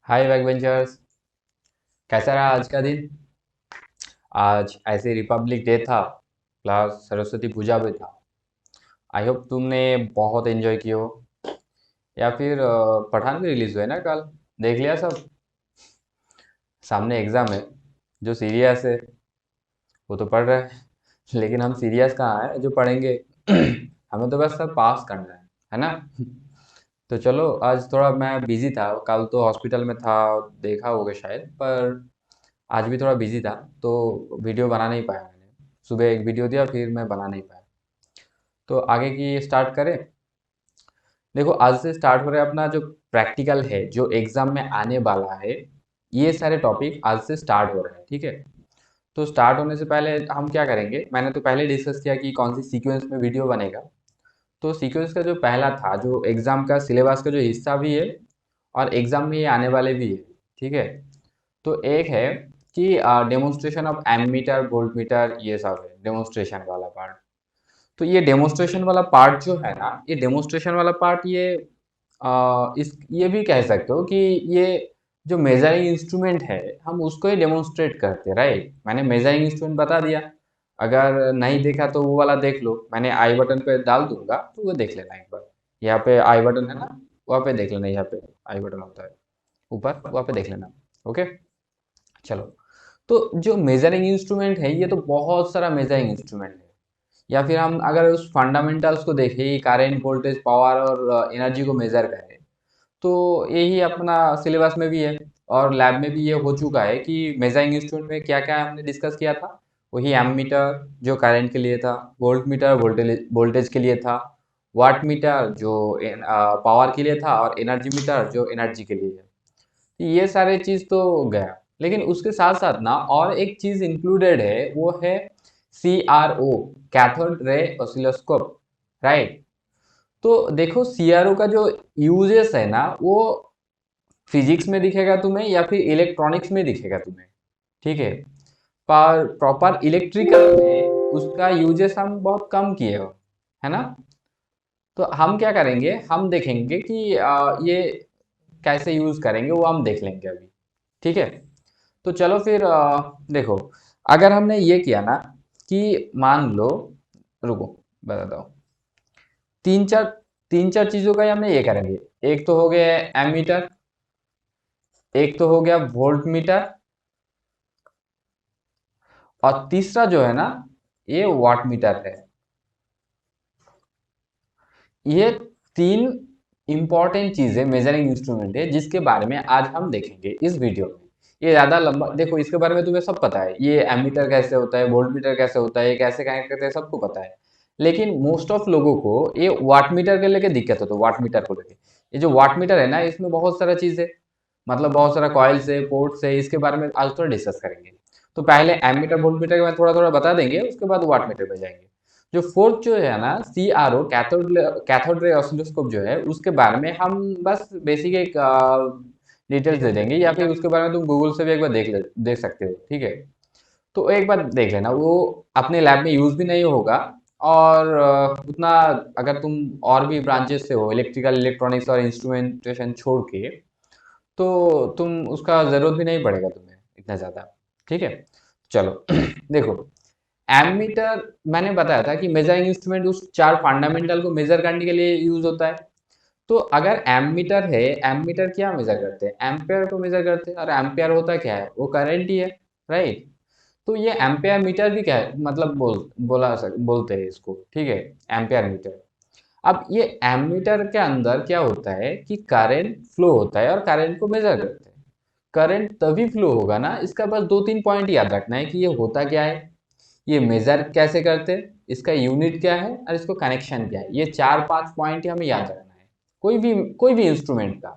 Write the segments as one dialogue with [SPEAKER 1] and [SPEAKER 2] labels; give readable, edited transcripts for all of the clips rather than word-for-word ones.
[SPEAKER 1] हाय back benchers. कैसा रहा आज का दिन? आज ऐसे रिपब्लिक डे था प्लस सरस्वती पूजा भी था। आई होप तुमने बहुत एंजॉय किया हो। या फिर पठान भी रिलीज हुआ है ना कल? देख लिया सब? सामने एग्जाम है। जो सीरियस है वो तो पढ़ रहा है। लेकिन हम सीरियस कहाँ है जो पढ़ेंगे? हमें तो बस सब पास करना है ना? तो चलो, आज थोड़ा मैं बिजी था, कल तो हॉस्पिटल में था, देखा होगा शायद, पर आज भी थोड़ा बिजी था तो वीडियो बना नहीं पाया मैंने। सुबह एक वीडियो दिया, फिर मैं बना नहीं पाया। तो आगे की स्टार्ट करें। देखो, आज से स्टार्ट हो रहा है अपना जो प्रैक्टिकल है, जो एग्जाम में आने वाला है। ये सारे टॉपिक आज से स्टार्ट हो रहे हैं, ठीक है? तो स्टार्ट होने से पहले हम क्या करेंगे, मैंने तो पहले डिस्कस किया कि कौन सी सीक्वेंस में वीडियो बनेगा। तो सीक्वेंस का जो पहला था, जो एग्जाम का सिलेबस का जो हिस्सा भी है और एग्जाम में ये आने वाले भी है, ठीक है? तो एक है कि demonstration of ammeter voltmeter, ये सब है डेमोन्स्ट्रेशन वाला पार्ट। तो ये डेमोन्स्ट्रेशन वाला पार्ट जो है ना, ये डेमोन्स्ट्रेशन वाला पार्ट, इस ये भी कह सकते हो कि ये जो मेजरिंग इंस्ट्रूमेंट है, हम उसको ही डेमोन्स्ट्रेट करते हैं, राइट? मैंने मेजरिंग इंस्ट्रूमेंट बता दिया। अगर नहीं देखा तो वो वाला देख लो, मैंने आई बटन पे डाल दूंगा तो वो देख लेना एक बार। यहाँ पे आई बटन है ना, वहाँ पे देख लेना, यहाँ पे आई बटन होता है ऊपर, वहाँ पे देख लेना। ओके, चलो। तो जो मेजरिंग इंस्ट्रूमेंट है, ये तो बहुत सारा मेजरिंग इंस्ट्रूमेंट है। या फिर हम अगर उस फंडामेंटल्स को देखें, करंट वोल्टेज पावर और एनर्जी को मेजर करें, तो यही अपना सिलेबस में भी है और लैब में भी ये हो चुका है कि मेजरिंग इंस्ट्रूमेंट में क्या क्या हमने डिस्कस किया था। वही एमीटर जो करंट के लिए था, वोल्ट मीटर वोल्टेज वोल्टेज के लिए था, वाट मीटर जो पावर के लिए था, और एनर्जी मीटर जो एनर्जी के लिए है। ये सारे चीज तो गया, लेकिन उसके साथ साथ ना और एक चीज इंक्लूडेड है, वो है CRO, cathode ray oscilloscope, right? तो देखो, CRO का जो यूजेस है ना, वो फिजिक्स में दिखेगा तुम्हें या फिर इलेक्ट्रॉनिक्स में दिखेगा तुम्हें, ठीक है? पर प्रॉपर इलेक्ट्रिकल में उसका यूजेस हम बहुत कम किए हो, है ना? तो हम क्या करेंगे, हम देखेंगे कि ये कैसे यूज करेंगे, वो हम देख लेंगे अभी, ठीक है? तो चलो फिर देखो, अगर हमने ये किया ना कि मान लो, रुको बताता हूँ। तीन चार तीन चार चीजों का ही हमने ये करेंगे। एक तो हो गया एमीटर, एक तो हो गया वोल्ट मीटर, और तीसरा जो है ना, ये वाट मीटर है। ये तीन इंपॉर्टेंट चीजें, मेजरिंग इंस्ट्रूमेंट है, जिसके बारे में आज हम देखेंगे इस वीडियो में। ये ज्यादा लंबा, देखो इसके बारे में तुम्हें सब पता है, ये एमीटर कैसे होता है, वोल्ट मीटर कैसे होता है, ये कैसे कनेक्ट करते हैं, सबको पता है। लेकिन मोस्ट ऑफ लोगों को ये वाट मीटर के लेके दिक्कत होता है, वाट मीटर को लेके। ये जो वाट मीटर है ना, इसमें बहुत सारा चीज है, मतलब बहुत सारा कॉइल्स है, पोर्ट्स है, इसके बारे में आज थोड़ा डिस्कस करेंगे। तो पहले एमीटर वोल्ट मीटर के बारे में थोड़ा थोड़ा बता देंगे, उसके बाद वाट मीटर पे जाएंगे। जो फोर्थ जो है ना, CRO, कैथोड रे ऑसिलोस्कोप जो है, उसके बारे में हम बस बेसिक एक डिटेल्स दे देंगे, या फिर उसके बारे में तुम गूगल से भी एक बार देख सकते हो, ठीक है? तो एक बार देख लेना, वो अपने लैब में यूज भी नहीं होगा। और उतना, अगर तुम और भी ब्रांचेस से हो, इलेक्ट्रिकल इलेक्ट्रॉनिक्स और इंस्ट्रूमेंटेशन छोड़ के, तो तुम उसका जरूरत भी नहीं पड़ेगा तुम्हें इतना ज्यादा, ठीक है? चलो। देखो, एमीटर मैंने बताया था कि मेजरिंग इंस्ट्रूमेंट उस चार फंडामेंटल को मेजर करने के लिए यूज होता है। तो अगर एमीटर है, एमीटर क्या मेजर करते हैं? एम्पेयर को मेजर करते हैं, और एम्पेयर होता क्या है? वो करंट ही है, राइट? तो ये एम्पेयर मीटर भी क्या है, मतलब बोलते हैं इसको, ठीक है? Ampere metre. अब ये एमीटर के अंदर क्या होता है कि करंट फ्लो होता है और करंट को मेजर करते हैं। करंट तभी फ्लो होगा ना, इसका बस दो तीन पॉइंट याद रखना है कि ये होता क्या है, ये मेजर कैसे करते हैं, इसका यूनिट क्या है, और इसको कनेक्शन क्या है। ये चार पांच पॉइंट ही हमें याद रखना है, कोई भी इंस्ट्रूमेंट का,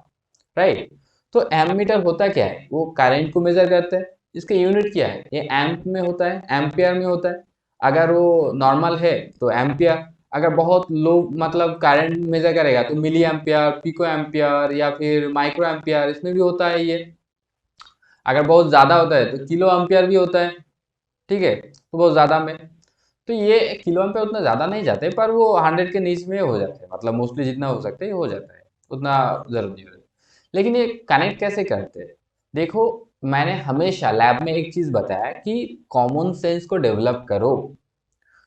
[SPEAKER 1] राइट? तो एमीटर होता क्या है, वो करंट को मेजर करते हैं। इसका यूनिट क्या है, ये एम्प में होता है, एम्पियर में होता है। अगर वो नॉर्मल है तो एम्पियर, अगर बहुत लो मतलब करंट मेजर करेगा तो मिली एम्पियर, पिको एम्पियर, या फिर माइक्रो एम्पियर, इसमें भी होता है ये। अगर बहुत ज्यादा होता है तो किलो एम्पियर भी होता है, ठीक है? तो बहुत ज्यादा में, तो ये किलो एम्पियर उतना ज्यादा नहीं जाते, पर वो 100 के नीचे में हो जाते हैं, मतलब मोस्टली जितना हो सकता है हो जाता है, उतना जरूरत नहीं होता। लेकिन ये कनेक्ट कैसे करते हैं? देखो, मैंने हमेशा लैब में एक चीज बताया कि कॉमन सेंस को डेवलप करो।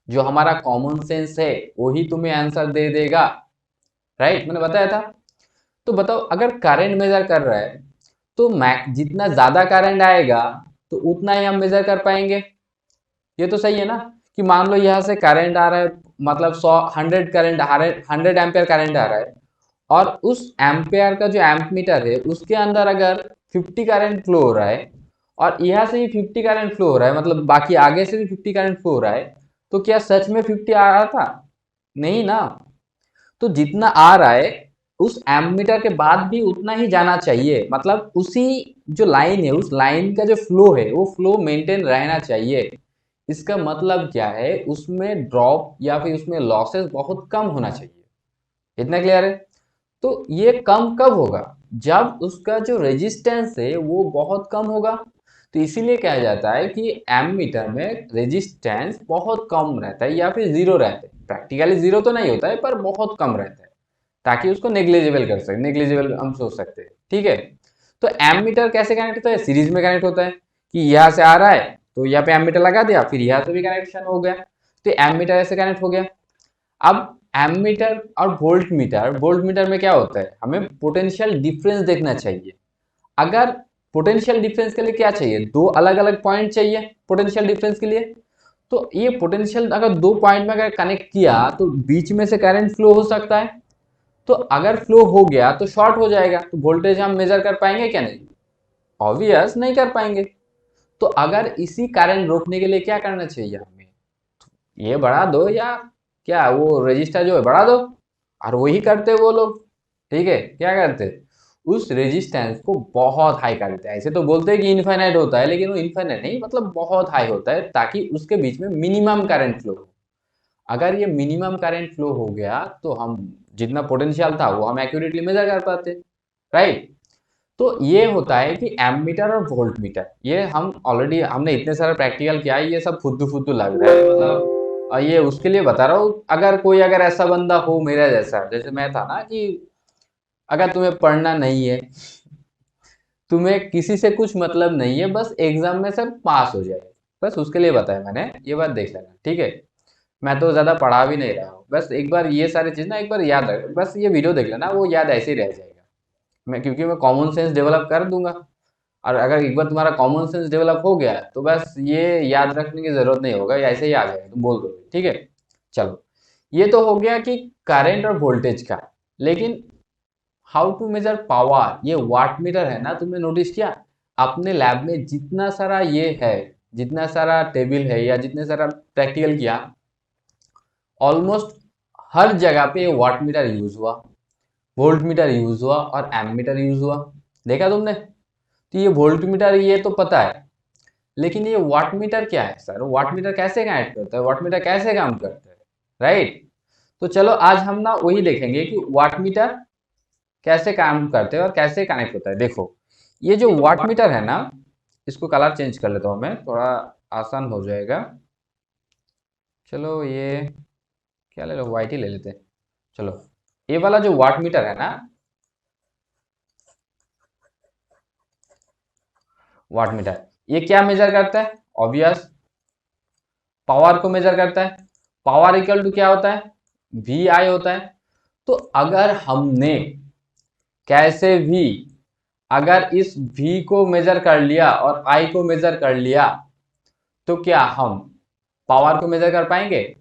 [SPEAKER 1] जो हमारा कॉमन सेंस है वही तुम्हें आंसर दे देगा। राइट, मैंने बताया था। तो बताओ, अगर करंट मेजर कर रहा है तो मैक जितना ज्यादा करंट आएगा तो उतना ही हम मेजर कर पाएंगे। ये तो सही है ना? कि मान लो यहाँ से करंट आ रहा है, मतलब 100 एम्पियर करंट आ रहा है, और उस एम्पेयर का जो एम्पमीटर है उसके अंदर अगर 50 करंट फ्लो हो रहा है, और यहाँ से भी 50 करंट फ्लो हो रहा है, मतलब बाकी आगे से भी 50 करंट फ्लो हो रहा है, तो क्या सच में 50 आ रहा था? नहीं ना। तो जितना आ रहा है उस एम्पमीटर के बाद भी उतना ही जाना चाहिए, मतलब उसी जो लाइन है उस लाइन का जो फ्लो है वो फ्लो मेंटेन रहना चाहिए। इसका मतलब क्या है, उसमें ड्रॉप या फिर उसमें लॉसेस बहुत कम होना चाहिए। इतना क्लियर है? तो ये कम कब होगा? जब उसका जो रेजिस्टेंस है वो बहुत कम होगा। तो इसीलिए कहा जाता है कि एमीटर में रेजिस्टेंस बहुत कम रहता है या फिर जीरो रहता है। प्रैक्टिकली जीरो तो नहीं होता है पर बहुत कम रहता है, ताकि उसको नेग्लिजिबल कर सके, नेग्लिजिबल हम सोच सकते हैं। ठीक है? तो एमीटर कैसे कनेक्ट होता है? सीरीज में कनेक्ट होता है कि यहाँ से आ रहा है तो यहाँ पे एमीटर लगा दिया, फिर यहाँ से भी कनेक्शन हो गया, तो एमीटर ऐसे कनेक्ट हो गया। अब एमीटर और वोल्ट मीटर में क्या होता है, हमें पोटेंशियल डिफरेंस देखना चाहिए। अगर पोटेंशियल डिफरेंस के लिए क्या चाहिए, दो अलग अलग पॉइंट चाहिए पोटेंशियल डिफरेंस के लिए। तो ये पोटेंशियल अगर दो पॉइंट में अगर कनेक्ट किया तो बीच में से करंट फ्लो हो सकता है। तो अगर फ्लो हो गया तो शॉर्ट हो जाएगा, तो वोल्टेज हम मेजर कर पाएंगे क्या? नहीं, ऑब्वियस नहीं कर पाएंगे। तो अगर इसी करंट रोकने के लिए क्या करना चाहिए हमें? ये बढ़ा दो, या क्या वो रजिस्टर जो है बढ़ा दो। और वही करते वो लोग। ठीक है, क्या करते? उस रेजिस्टेंस को बहुत हाई कर देते हैं। ऐसे तो बोलते हैं कि इनफाइनाइट होता है, लेकिन वो इनफाइनाइट नहीं, मतलब बहुत हाई होता है, ताकि उसके बीच में मिनिमम करंट फ्लो हो। अगर ये मिनिमम करंट फ्लो हो गया तो हम जितना पोटेंशियल था वो हम एक्यूरेटली मेजर कर पाते। राइट? तो ये होता है कि एमीटर और वोल्ट मीटर, ये हम ऑलरेडी हमने इतने सारा प्रैक्टिकल किया है, ये सब फुद्दू फुद्दू लग रहा है, मतलब ये उसके लिए बता रहा हूँ। अगर कोई अगर ऐसा बंदा हो मेरा जैसा, जैसे मैं था ना, कि अगर तुम्हें पढ़ना नहीं है, तुम्हें किसी से कुछ मतलब नहीं है, बस एग्जाम में सब पास हो जाए, बस उसके लिए बताया मैंने, ये बात देख लेना। ठीक है? मैं तो ज्यादा पढ़ा भी नहीं रहा हूँ, बस एक बार ये सारी चीज ना एक बार याद रख, बस ये वीडियो देख लेना, वो याद ऐसे ही रह जाएगा। मैं क्योंकि मैं कॉमन सेंस डेवलप कर दूंगा। और अगर एक बार तुम्हारा कॉमन सेंस डेवलप हो गया तो बस ये याद रखने की जरूरत नहीं होगा, ये ऐसे ही आ जाएगा, तुम बोल दोगे। ठीक है? चलो, ये तो हो गया कि करंट और वोल्टेज का। लेकिन हाउ टू मेजर पावर, ये वाट मीटर है ना, तुमने नोटिस किया अपने लैब में जितना सारा ये है, जितना सारा टेबल है या जितने सारा प्रैक्टिकल किया, ऑलमोस्ट हर जगह पे वाट मीटर यूज हुआ, वोल्ट मीटर यूज हुआ और एमीटर यूज हुआ। देखा तुमने? तो ये वोल्ट मीटर ये तो पता है, लेकिन ये वाट मीटर क्या है सर? वाट मीटर कैसे कनेक्ट करता है, वाट मीटर कैसे काम करता है? राइट? तो चलो आज हम ना वही देखेंगे कि वाट मीटर कैसे काम करते हैं और कैसे कनेक्ट होता है। देखो, ये जो वाट मीटर है ना, इसको कलर चेंज कर लेता हूँ मैं, थोड़ा आसान हो जाएगा। चलो ये क्या ले लो, व्हाइट ही ले लेते हैं। चलो, ये वाला जो वाट मीटर है ना, वाट मीटर ये क्या मेजर करता है? ऑब्वियस, पावर को मेजर करता है। पावर इक्वल टू क्या होता है? वी आई होता है। तो अगर हमने कैसे भी अगर इस v को मेजर कर लिया और i को मेजर कर लिया, तो क्या हम पावर को मेजर कर पाएंगे?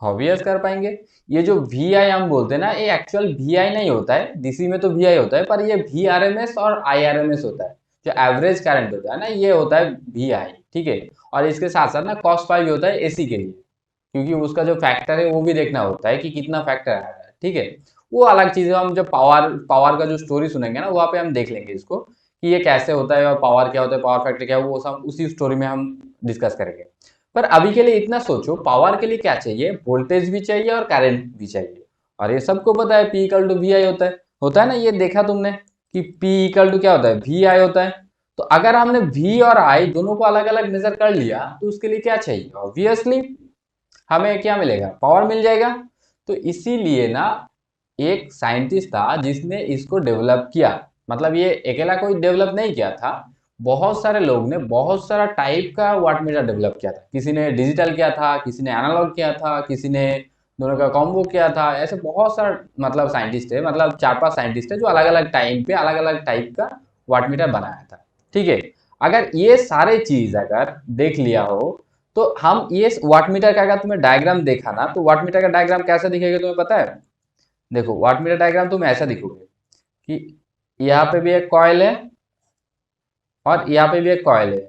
[SPEAKER 1] ऑब्वियस कर पाएंगे। ये जो वी आई हम बोलते हैं ना, ये एक्चुअल वी आई नहीं होता है, डीसी में तो वी आई होता है, पर ये वी आर एम एस और आई आर एम एस होता है। जो एवरेज करंट होता है ना, ये होता है वी आई। ठीक है? और इसके साथ साथ ना कॉस फाई भी होता है एसी के लिए, क्योंकि उसका जो फैक्टर है वो भी देखना होता है कि कितना फैक्टर आ रहा है। ठीक है? वो अलग चीज है, हम जब पावर पावर का जो स्टोरी सुनेंगे ना वहाँ पे हम देख लेंगे इसको, कि ये कैसे होता है और पावर क्या होता है, पावर फैक्टर क्या है, वो सब उसी स्टोरी में हम डिस्कस करेंगे। पर अभी के लिए इतना सोचो, पावर के लिए क्या चाहिए? वोल्टेज भी चाहिए और करंट भी चाहिए। और ये सबको पता है P इक्वल टू वी आई होता है ना, ये देखा तुमने कि P इक्वल टू क्या होता है? वी आई होता है। तो अगर हमने V और I दोनों को अलग अलग मेजर कर लिया तो उसके लिए क्या चाहिए? ऑब्वियसली हमें क्या मिलेगा? पावर मिल जाएगा। तो इसीलिए ना एक साइंटिस्ट था जिसने इसको डेवलप किया। मतलब ये अकेला कोई डेवलप नहीं किया था, बहुत सारे लोग ने बहुत सारा टाइप का वाट मीटर डेवलप किया था। किसी ने डिजिटल किया था, किसी ने एनालॉग किया था, किसी ने दोनों का कॉम्बो किया था। ऐसे बहुत सारा मतलब साइंटिस्ट है, मतलब 4-5 साइंटिस्ट है जो अलग अलग टाइम पे अलग अलग टाइप का वाट मीटर बनाया था। ठीक है, अगर ये सारे चीज अगर देख लिया हो तो हम ये वाट मीटर का अगर तुम्हें डायग्राम देखा ना, तो वाट मीटर का डायग्राम कैसा दिखेगा तुम्हें पता है? देखो वाट मीटर डायग्राम तुम ऐसा दिखोगे कि यहाँ पे भी एक कॉइल है और यहाँ पे भी एक कॉइल है।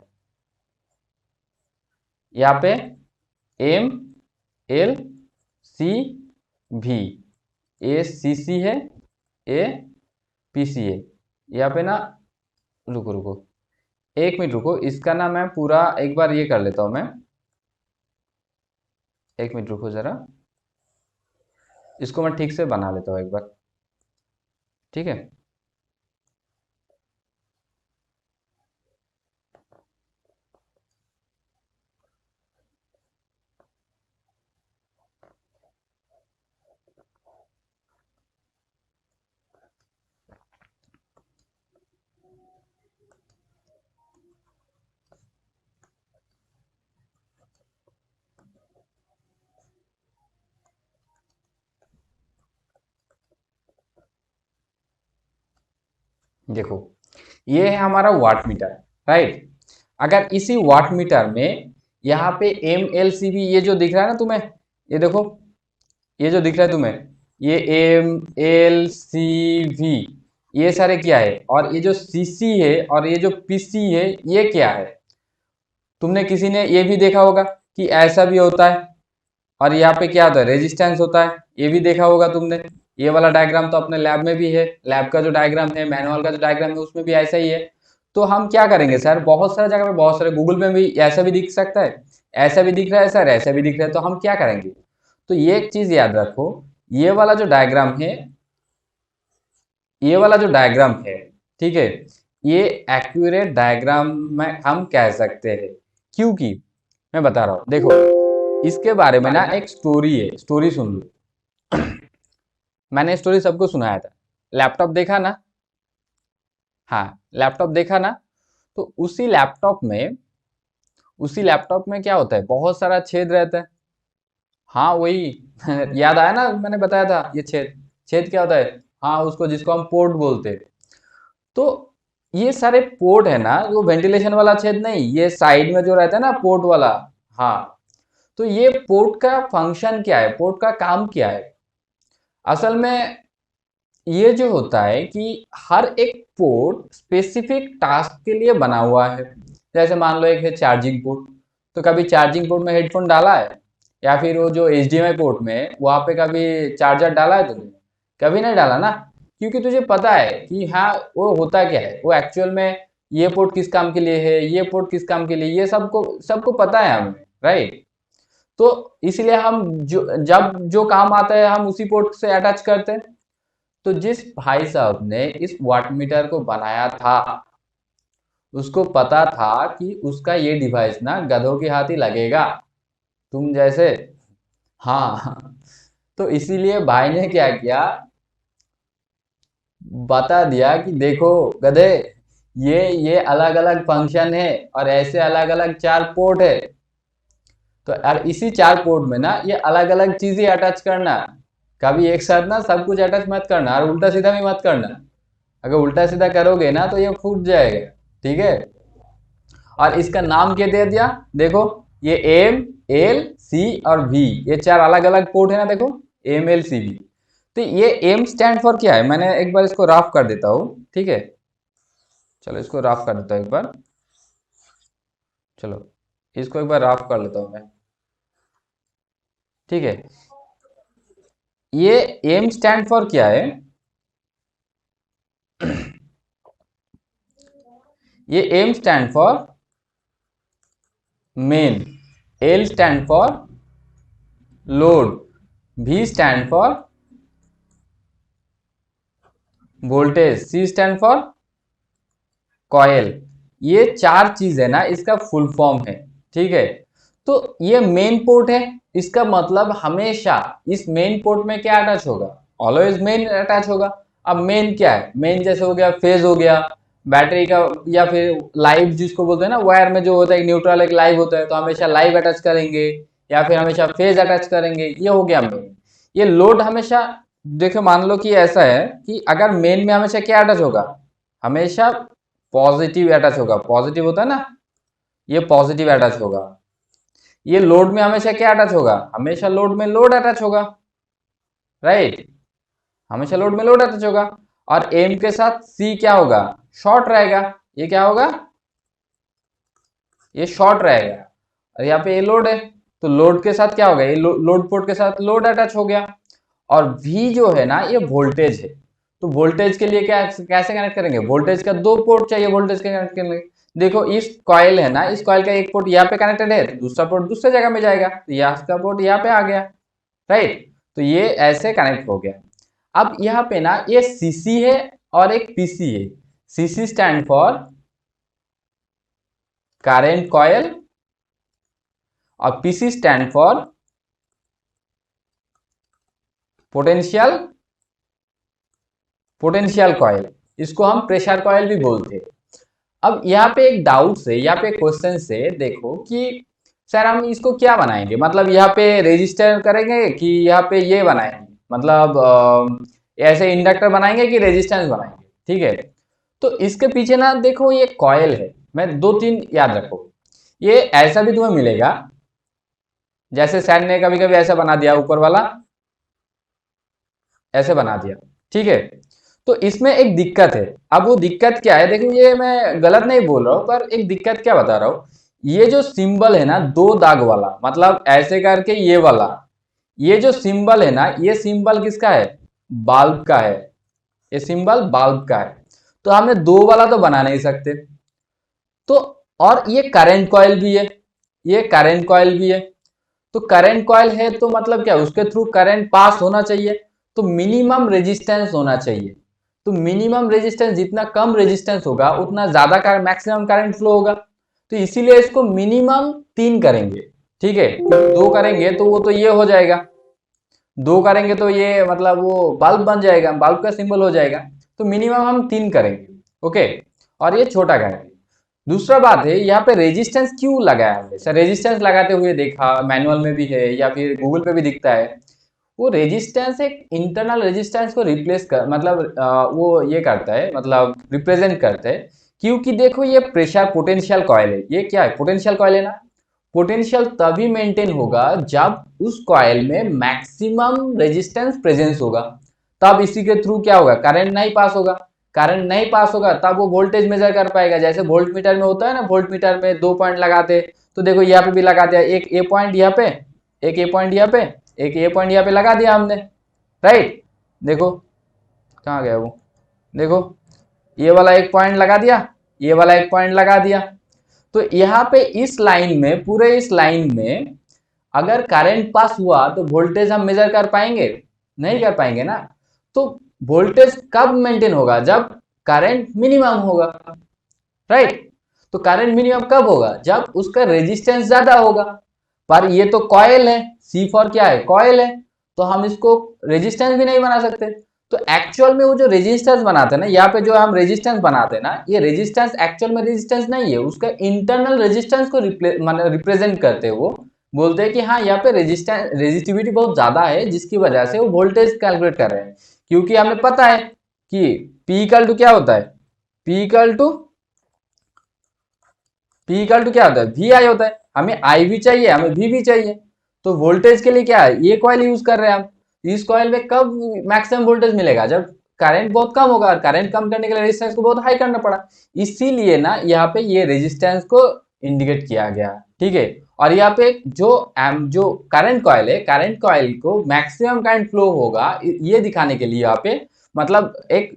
[SPEAKER 1] यहाँ पे एम एल सी भी, ए सी सी है, ए पी सी है। यहाँ पे ना, रुको रुको, एक मिनट रुको, इसका ना मैं पूरा एक बार ये कर लेता हूँ मैं। एक मिनट रुको जरा, इसको मैं ठीक से बना लेता हूँ एक बार। ठीक है, देखो ये है हमारा वाट मीटर, राइट। अगर इसी वाट मीटर में यहाँ पे एम एल सी बी ये जो दिख रहा है ना तुम्हें, ये देखो, ये जो दिख रहा है तुम्हें, ये एम एल सी वी, ये सारे क्या है? और ये जो सी सी है और ये जो पी सी है, ये क्या है? तुमने किसी ने ये भी देखा होगा कि ऐसा भी होता है और यहाँ पे क्या होता है, रेजिस्टेंस होता है। ये भी देखा होगा तुमने। ये वाला डायग्राम तो अपने लैब में भी है, लैब का जो डायग्राम है, मैनुअल का जो डायग्राम है, उसमें भी ऐसा ही है। तो हम क्या करेंगे सर, बहुत सारे जगह पे, बहुत सारे गूगल में भी ऐसा भी दिख सकता है, ऐसा भी दिख रहा है सर, ऐसा भी दिख रहा है। तो हम क्या करेंगे, तो ये एक चीज याद रखो, ये वाला जो डायग्राम है, ये वाला जो डायग्राम है, ठीक है, ये एक्यूरेट डायग्राम में हम कह सकते हैं। क्योंकि मैं बता रहा हूँ, देखो इसके बारे में ना एक स्टोरी है, स्टोरी सुन लो। मैंने स्टोरी सबको सुनाया था। लैपटॉप देखा ना? हाँ, लैपटॉप देखा ना? तो उसी लैपटॉप में क्या होता है, बहुत सारा छेद रहता है। हाँ वही याद आया ना, मैंने बताया था ये छेद, छेद क्या होता है? हाँ, उसको जिसको हम पोर्ट बोलते हैं। तो ये सारे पोर्ट है ना, वो वेंटिलेशन वाला छेद नहीं, ये साइड में जो रहता है ना पोर्ट वाला। हाँ, तो ये पोर्ट का फंक्शन क्या है, पोर्ट का काम क्या है? असल में ये जो होता है कि हर एक पोर्ट स्पेसिफिक टास्क के लिए बना हुआ है। जैसे मान लो एक है चार्जिंग पोर्ट, तो कभी चार्जिंग पोर्ट में हेडफोन डाला है? या फिर वो जो HDMI पोर्ट में वहां पे कभी चार्जर डाला है तुमने? कभी नहीं डाला ना, क्योंकि तुझे पता है कि हाँ वो होता क्या है, वो एक्चुअल में ये पोर्ट किस काम के लिए है, ये पोर्ट किस काम के लिए, ये सबको सबको पता है हमें, राइट। तो इसलिए हम जो जब जो काम आता है हम उसी पोर्ट से अटैच करते हैं। तो जिस भाई साहब ने इस वाट मीटर को बनाया था, उसको पता था कि उसका ये डिवाइस ना गधों के हाथ ही लगेगा, तुम जैसे। हाँ तो इसीलिए भाई ने क्या किया, बता दिया कि देखो गधे, ये अलग अलग फंक्शन है और ऐसे अलग अलग 4 पोर्ट है। तो और इसी 4 पोर्ट में ना ये अलग अलग चीजें अटैच करना, कभी एक साथ ना सब कुछ अटैच मत करना, और उल्टा सीधा भी मत करना। अगर उल्टा सीधा करोगे ना तो ये फूट जाएगा, ठीक है। और इसका नाम क्या दे दिया, देखो, ये एम एल सी और वी, ये 4 अलग अलग पोर्ट है ना, देखो, एम एल सी वी। तो ये एम स्टैंड फॉर क्या है, मैंने एक बार इसको रफ कर देता हूँ, ठीक है। चलो इसको रफ कर देता हूँ एक बार, चलो इसको एक बार रफ कर लेता हूँ मैं, ठीक है। ये एम स्टैंड फॉर क्या है, ये M stand for main, L stand for load, V stand for voltage, C stand for coil. ये 4 चीज है ना, इसका फुल फॉर्म है, ठीक है। तो ये मेन पोर्ट है, इसका मतलब हमेशा इस मेन पोर्ट में क्या अटैच होगा, ऑलवेज मेन अटैच होगा। अब मेन क्या है, मेन जैसे हो गया फेज हो गया बैटरी का, या फिर लाइव जिसको बोलते हैं ना, वायर में जो होता है एक न्यूट्रल एक लाइव होता है, तो हमेशा लाइव अटैच करेंगे या फिर हमेशा फेज अटैच करेंगे, ये हो गया मेन। ये लोड हमेशा, देखो मान लो कि ऐसा है कि अगर मेन में हमेशा क्या अटैच होगा, हमेशा पॉजिटिव अटैच होगा, पॉजिटिव होता है ना, ये पॉजिटिव अटैच होगा। ये लोड में हमेशा क्या अटैच होगा, हमेशा लोड में लोड अटैच होगा, राइट, हमेशा लोड में लोड अटैच होगा। और एम के साथ सी क्या होगा, शॉर्ट रहेगा, ये क्या होगा, ये शॉर्ट रहेगा। और यहाँ पे ये लोड है, तो लोड के साथ क्या होगा, ये लोड पोर्ट के साथ लोड अटैच हो गया। और V जो है ना, ये वोल्टेज है, तो वोल्टेज के लिए क्या कैसे कनेक्ट करेंगे, वोल्टेज का दो पोर्ट चाहिए वोल्टेज के कनेक्ट करने। देखो इस कॉइल है ना, इस कॉइल का एक पोर्ट यहाँ पे कनेक्टेड है, तो दूसरा पोर्ट दूसरे जगह में जाएगा, तो यहाँ का पोर्ट यहाँ पे आ गया, राइट। तो ये ऐसे कनेक्ट हो गया। अब यहाँ पे ना ये सीसी है और एक पीसी है। CC stand for current coil और PC stand for potential potential coil, इसको हम प्रेशर कॉइल भी बोलते हैं। अब यहाँ पे एक डाउट से, यहाँ पे क्वेश्चन से देखो कि सर हम इसको क्या बनाएंगे, मतलब यहाँ पे रेजिस्टर करेंगे कि यहाँ पे ये बनाएंगे, मतलब ऐसे इंडक्टर बनाएंगे कि रेजिस्टेंस बनाएंगे, ठीक है। तो इसके पीछे ना देखो ये कॉइल है, मैं दो तीन याद रखो। ये ऐसा भी तुम्हें मिलेगा, जैसे सैन ने कभी कभी ऐसा बना दिया, ऊपर वाला ऐसे बना दिया, ठीक है। तो इसमें एक दिक्कत है। अब वो दिक्कत क्या है, देखो ये मैं गलत नहीं बोल रहा हूँ, पर एक दिक्कत क्या बता रहा हूँ। ये जो सिंबल है ना दो दाग वाला, मतलब ऐसे करके ये वाला, ये जो सिंबल है ना, ये सिंबल किसका है, बाल्ब का है, ये सिंबल बाल्ब का है। तो हमने दो वाला तो बना नहीं सकते। तो और ये करंट कॉइल भी है, ये करंट कॉइल भी है। तो करंट कॉइल है तो मतलब क्या, उसके थ्रू करंट पास होना चाहिए, तो मिनिमम रेजिस्टेंस होना चाहिए। तो मिनिमम रेजिस्टेंस, जितना कम रेजिस्टेंस होगा उतना ज्यादा मैक्सिमम करंट फ्लो होगा। तो इसीलिए इसको मिनिमम 3 करेंगे, ठीक है। दो करेंगे तो वो तो ये हो जाएगा, दो करेंगे तो ये मतलब वो बल्ब बन जाएगा, बल्ब का सिंबल हो जाएगा। तो मिनिमम हम 3 करेंगे, ओके। और ये छोटा करेंगे। दूसरा बात है, यहाँ पे रेजिस्टेंस क्यों लगाया हमने, सर रेजिस्टेंस लगाते हुए देखा, मैनुअल में भी है या फिर गूगल पे भी दिखता है। वो रेजिस्टेंस एक इंटरनल रेजिस्टेंस को रिप्लेस कर, मतलब वो ये करता है, मतलब रिप्रेजेंट करता है। क्योंकि देखो ये प्रेशर पोटेंशियल कॉइल है, ये क्या है, पोटेंशियल कॉइल है ना। पोटेंशियल तभी मेंटेन होगा जब उस कॉइल में मैक्सिमम रेजिस्टेंस प्रेजेंस होगा, तब इसी के थ्रू क्या होगा, करंट नहीं पास होगा। करंट नहीं पास होगा तब वो वोल्टेज मेजर कर पाएगा। जैसे वोल्ट मीटर में होता है ना, वोल्ट मीटर में 2 पॉइंट लगाते, तो देखो यहाँ पे भी लगा दिया, एक ए पॉइंट यहाँ पे, एक ए पॉइंट यहाँ पे, एक ए पॉइंट यहाँ पे लगा दिया हमने, राइट। देखो कहाँ गया वो, देखो ये वाला एक पॉइंट लगा दिया, ये वाला एक पॉइंट लगा दिया। तो यहाँ पे इस लाइन में, पूरे इस लाइन में अगर करंट पास हुआ तो वोल्टेज हम मेजर कर पाएंगे, नहीं कर पाएंगे ना। तो वोल्टेज कब मेंटेन होगा, जब करंट मिनिमम होगा, राइट। तो करंट मिनिमम कब होगा, जब उसका रेजिस्टेंस ज्यादा होगा। पर ये तो कॉइल है, सी फॉर क्या है, कॉइल है, तो हम इसको रेजिस्टेंस भी नहीं बना सकते। तो एक्चुअल में वो जो रेजिस्टेंस बनाते हैं ना, यहाँ पे जो हम रेजिस्टेंस बनाते हैं ना, ये रेजिस्टेंस एक्चुअल में रेजिस्टेंस नहीं है, उसका इंटरनल रेजिस्टेंस को रिप्रेजेंट करते हैं। वो बोलते हैं कि हाँ यहाँ पे रेजिस्टेंस रेजिस्टिविटी बहुत ज्यादा है, जिसकी वजह से वो वोल्टेज कैलकुलेट कर रहे हैं। क्योंकि हमें पता है कि P इक्वल टू क्या होता है, P equal to P equal to क्या होता है, वी आई होता है। हमें आई भी चाहिए, हमें वी भी चाहिए। तो वोल्टेज के लिए क्या है, ये कॉइल यूज कर रहे हैं हम। इस कॉइल में कब मैक्सिमम वोल्टेज मिलेगा, जब करंट बहुत कम होगा, और करंट कम करने के लिए रेजिस्टेंस को बहुत हाई करना पड़ा। इसीलिए ना यहाँ पे ये रेजिस्टेंस को इंडिकेट किया गया, ठीक है। और यहाँ पे जो करंट कॉइल है, करंट कॉइल को मैक्सिमम करंट फ्लो होगा ये दिखाने के लिए यहाँ पे, मतलब एक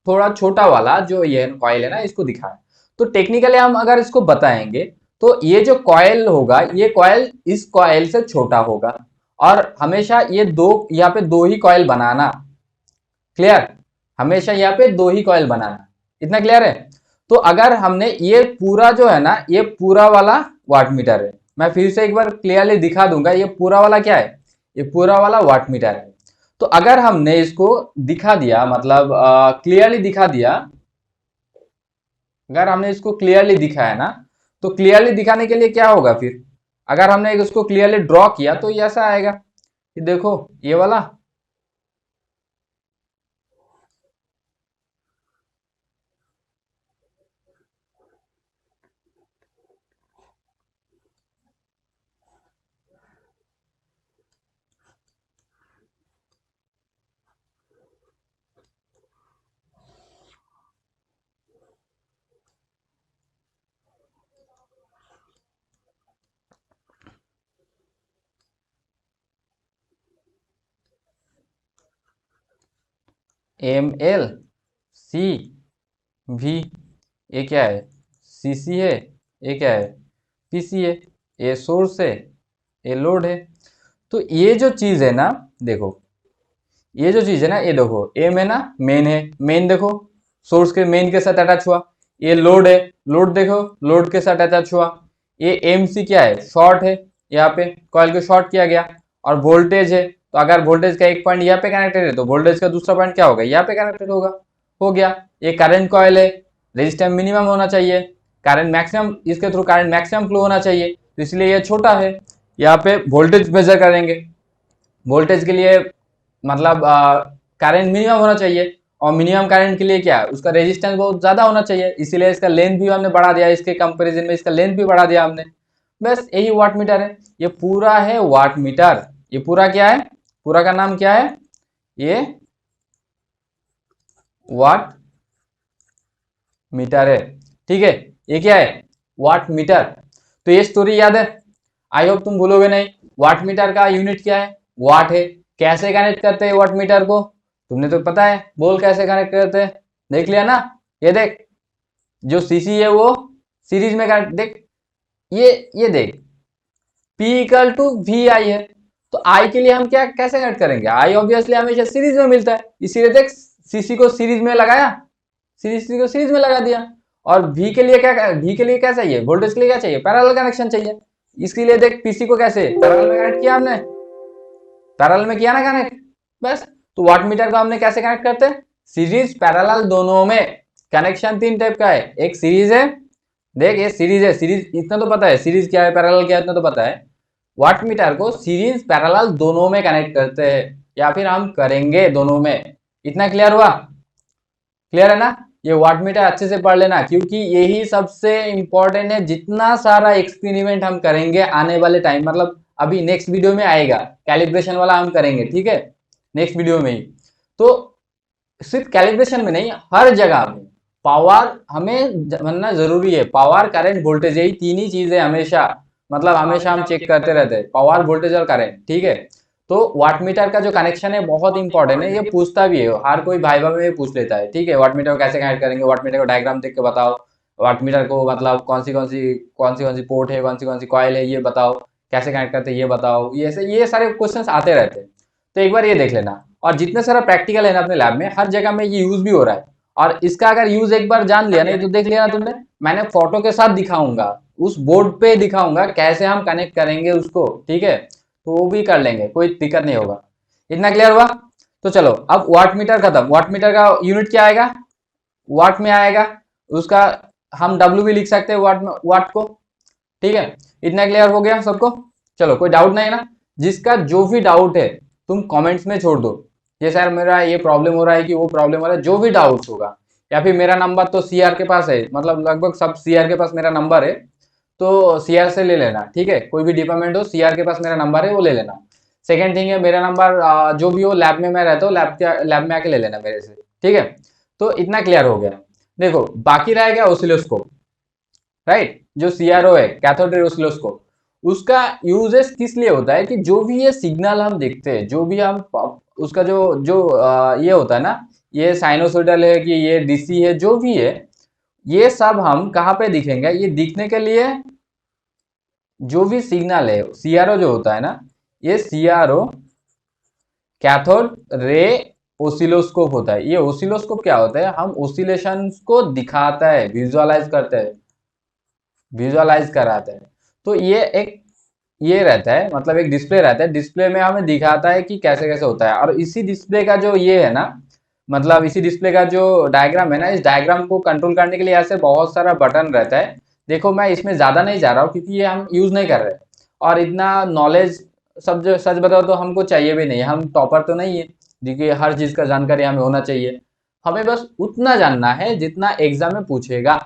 [SPEAKER 1] थोड़ा छोटा वाला जो ये कॉइल है ना, इसको दिखाया। तो टेक्निकली हम अगर इसको बताएंगे, तो ये जो कॉइल होगा, ये कॉइल इस कॉइल से छोटा होगा। और हमेशा ये दो, यहाँ पे दो ही कॉइल बनाना, क्लियर, हमेशा यहाँ पे दो ही कॉइल बनाना, इतना क्लियर है। तो अगर हमने ये पूरा जो है ना, ये पूरा वाला वाट मीटर है, मैं फिर से एक बार क्लियरली दिखा दूंगा, ये पूरा वाला क्या है, ये पूरा वाला वाट मीटर है। तो अगर हमने इसको दिखा दिया, मतलब क्लियरली दिखा दिया, अगर हमने इसको क्लियरली दिखाया ना, तो क्लियरली दिखाने के लिए क्या होगा फिर, अगर हमने इसको क्लियरली ड्रॉ किया तो ये ऐसा आएगा कि देखो ये वाला, एम एल सी वी, ये क्या है, सी सी है, ये क्या है, पी सी है, ये सोर्स है, ये लोड है। तो ये जो चीज है ना, देखो ये जो चीज है ना, ये देखो एम है ना, मेन है, मेन देखो सोर्स के मेन के साथ अटैच हुआ, ये लोड है, लोड देखो लोड के साथ अटैच हुआ, ये एम सी क्या है, शॉर्ट है, यहाँ पे कॉइल को शॉर्ट किया गया, और वोल्टेज है, तो अगर वोल्टेज का एक पॉइंट यहाँ पे कनेक्टेड है तो वोल्टेज का दूसरा पॉइंट क्या होगा, यहाँ पे कनेक्टेड होगा, हो गया। ये करंट कॉइल है, रेजिस्टेंस मिनिमम होना चाहिए, करंट मैक्सिमम, इसके थ्रू करंट मैक्सिमम फ्लो होना चाहिए, तो इसलिए ये छोटा है। यहाँ पे वोल्टेज मेजर करेंगे, वोल्टेज के लिए मतलब करंट मिनिमम होना चाहिए, और मिनिमम करंट के लिए क्या है, उसका रेजिस्टेंस बहुत ज्यादा होना चाहिए, इसीलिए इसका लेंथ भी हमने बढ़ा दिया, इसके कंपैरिजन में इसका लेंथ भी बढ़ा दिया हमने। बस यही वाट मीटर है, ये पूरा है वाट मीटर। ये पूरा क्या है, पूरा का नाम क्या है, ये वाट मीटर है, ठीक है। ये क्या है, वाट मीटर। तो ये स्टोरी याद है, आई होप तुम भूलोगे नहीं। वाट मीटर का यूनिट क्या है, वाट है। कैसे कनेक्ट करते हैं वाट मीटर को, तुमने तो पता है, बोल कैसे कनेक्ट करते हैं, देख लिया ना। ये देख, जो सीसी है वो सीरीज में कनेक्ट, देख ये देख, P इक्वल टू वी आई है, तो आई के लिए हम क्या कैसे कनेक्ट करेंगे, आई ऑब्वियसली हमेशा सीरीज में मिलता है, इसीलिए देख सीसी को सीरीज में लगाया, सीसी को सीरीज में लगा दिया। और वी के लिए क्या, वी के लिए क्या चाहिए, वोल्टेज के लिए क्या चाहिए, पैरेलल कनेक्शन चाहिए, इसके लिए देख पीसी को कैसे पैरेलल में कनेक्ट किया हमने, पैरेलल में किया ना कनेक्ट, बस। तो वाट मीटर को हमने कैसे कनेक्ट करते हैं, सीरीज पैरेलल दोनों में। कनेक्शन तीन टाइप का है, एक सीरीज है, देख ये सीरीज है, सीरीज इतना तो पता है, सीरीज क्या है पैरेलल क्या है इतना तो पता है। वाट मीटर को सीरीज पैरेलल दोनों में कनेक्ट करते हैं, या फिर हम करेंगे दोनों में। इतना क्लियर हुआ, क्लियर है ना। ये वाट मीटर अच्छे से पढ़ लेना, क्योंकि यही सबसे इंपॉर्टेंट है, जितना सारा एक्सपेरिमेंट हम करेंगे आने वाले टाइम, मतलब अभी नेक्स्ट वीडियो में आएगा, कैलिब्रेशन वाला हम करेंगे, ठीक है, नेक्स्ट वीडियो में ही। तो सिर्फ कैलिब्रेशन में नहीं, हर जगह में पावर हमें जानना जरूरी है, पावर करंट वोल्टेज, यही तीन ही चीजें हमेशा, मतलब हमेशा हम चेक करते रहते हैं, पावर वोल्टेज और करंट, ठीक है। तो वाट मीटर का जो कनेक्शन है बहुत इंपॉर्टेंट है, ये पूछता भी है, हर कोई भाई भाई में पूछ लेता है, ठीक है। वाट मीटर को कैसे कनेक्ट करेंगे, वाट मीटर को डायग्राम देख के बताओ, वाट मीटर को मतलब कौन सी पोर्ट है, कौन सी कॉइल है, ये बताओ, कैसे कनेक्ट करते हैं ये बताओ, ये सारे क्वेश्चन आते रहते हैं। तो एक बार ये देख लेना, और जितने सारा प्रैक्टिकल है ना अपने लैब में, हर जगह में ये यूज भी हो रहा है, और इसका अगर यूज एक बार जान लिया ना, ये तो देख लिया ना तुमने, मैंने फोटो के साथ दिखाऊंगा, उस बोर्ड पे दिखाऊंगा कैसे हम कनेक्ट करेंगे उसको, ठीक है, तो वो भी कर लेंगे, कोई दिक्कत नहीं होगा। इतना क्लियर हुआ। तो चलो अब वाट मीटर खत्म, वाट मीटर का यूनिट क्या आएगा, वाट में आएगा, उसका हम डब्ल्यू भी लिख सकते हैं वाट में, वाट को, ठीक है। इतना क्लियर हो गया सबको, चलो कोई डाउट नहीं ना, जिसका जो भी डाउट है तुम कमेंट्स में छोड़ दो, ये सर मेरा ये प्रॉब्लम हो रहा है कि वो प्रॉब्लम हो रहा है, जो भी डाउट होगा, या फिर मेरा नंबर तो सीआर के पास है, मतलब लगभग सब सीआर के पास मेरा नंबर है, तो सीआर से ले लेना, ठीक है, कोई भी डिपार्टमेंट हो सीआर के पास मेरा नंबर है, वो ले लेना। सेकेंड थिंग है, मेरा नंबर जो भी हो लैब में मैं रहता हूँ, लैब में आके ले लेना मेरे से, ठीक है। तो इतना क्लियर हो गया। देखो बाकी रह गया ओसिलोस्कोप, राइट, जो सीआरओ है कैथोड रे ऑसिलोस्कोप, उसका यूजेस किस लिए होता है कि जो भी ये सिग्नल हम देखते हैं, जो भी हम उसका जो जो ये होता है ना, ये साइनोसॉइडल है कि ये डीसी है, जो भी है, ये सब हम कहाँ पे दिखेंगे, ये दिखने के लिए जो भी सिग्नल है, सीआरओ जो होता है ना, ये सीआरओ कैथोड रे ओसिलोस्कोप होता है। ये ओसिलोस्कोप क्या होता है, हम ओसिलेशन को दिखाता है, विजुअलाइज करते हैं, विजुअलाइज कराते हैं। तो ये एक ये रहता है, मतलब एक डिस्प्ले रहता है, डिस्प्ले में हमें दिखाता है कि कैसे कैसे होता है। और इसी डिस्प्ले का जो ये है ना, मतलब इसी डिस्प्ले का जो डायग्राम है ना, इस डायग्राम को कंट्रोल करने के लिए ऐसे बहुत सारा बटन रहता है। देखो मैं इसमें ज्यादा नहीं जा रहा हूँ क्योंकि ये हम यूज नहीं कर रहे, और इतना नॉलेज सब जो सच बताओ तो हमको चाहिए भी नहीं, हम टॉपर तो नहीं है देखिए हर चीज का जानकारी हमें होना चाहिए। हमें बस उतना जानना है जितना एग्जाम में पूछेगा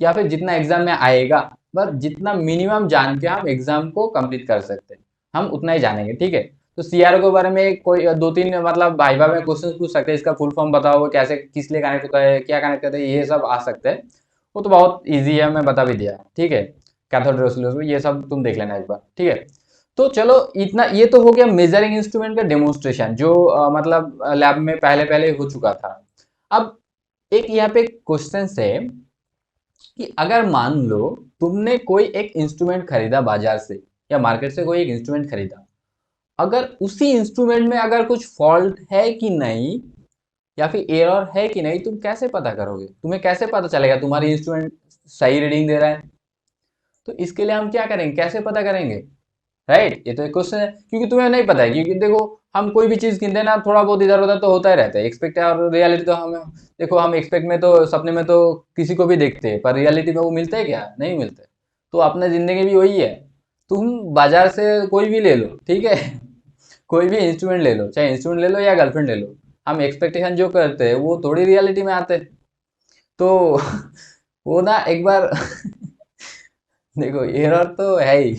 [SPEAKER 1] या फिर जितना एग्जाम में आएगा, बस जितना मिनिमम जान के हम एग्जाम को कंप्लीट कर सकते हैं, हम उतना ही जानेंगे, ठीक है। तो सीआरओ के बारे में कोई दो तीन मतलब वाइवा में क्वेश्चन पूछ सकते हैं, इसका फुल फॉर्म बताओ, वो कैसे किस लिए कनेक्ट होता है, क्या कनेक्ट करते हैं, ये सब आ सकते हैं। वो तो बहुत ईजी है, मैं बता भी दिया, ठीक है। कैथोड रे ऑसिलोस्कोप ये सब तुम देख लेना एक बार, ठीक है। तो चलो इतना ये तो हो गया मेजरिंग इंस्ट्रूमेंट का डेमोन्स्ट्रेशन, जो मतलब लैब में पहले पहले हो चुका था। अब एक यहाँ पे क्वेश्चन है कि अगर मान लो तुमने कोई एक इंस्ट्रूमेंट खरीदा बाजार से या मार्केट से कोई एक इंस्ट्रूमेंट खरीदा, अगर उसी इंस्ट्रूमेंट में अगर कुछ फॉल्ट है कि नहीं या फिर एरर है कि नहीं, तुम कैसे पता करोगे, तुम्हें कैसे पता चलेगा तुम्हारी इंस्ट्रूमेंट सही रीडिंग दे रहा है। तो इसके लिए हम क्या करेंगे, कैसे पता करेंगे, राइट। ये तो एक क्वेश्चन है, क्योंकि तुम्हें नहीं पता है, क्योंकि देखो हम कोई भी चीज किनते हैं ना, थोड़ा बहुत इधर उधर तो होता ही रहता है, एक्सपेक्ट और रियलिटी तो हमें, देखो हम एक्सपेक्ट में तो सपने में तो किसी को भी देखते हैं, पर रियलिटी में वो मिलते हैं क्या, नहीं मिलते। तो अपने जिंदगी भी वही है। तुम बाजार से कोई भी ले लो, ठीक है कोई भी इंस्ट्रूमेंट ले लो, चाहे इंस्ट्रूमेंट ले लो या गर्लफ्रेंड ले लो, हम एक्सपेक्टेशन जो करते हैं वो थोड़ी रियलिटी में आते हैं। तो वो ना एक बार देखो एरर तो है ही,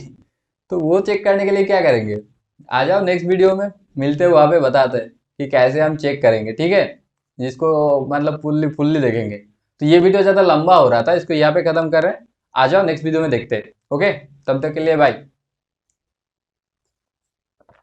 [SPEAKER 1] तो वो चेक करने के लिए क्या करेंगे, आ जाओ नेक्स्ट वीडियो में, मिलते हैं वहां पे, बताते हैं कि कैसे हम चेक करेंगे, ठीक है। जिसको मतलब फुल्ली फुल्ली देखेंगे। तो ये वीडियो ज्यादा लंबा हो रहा था, इसको यहाँ पे खत्म कर रहे हैं। आ जाओ नेक्स्ट वीडियो में देखते हैं, ओके। तब तक के लिए बाय।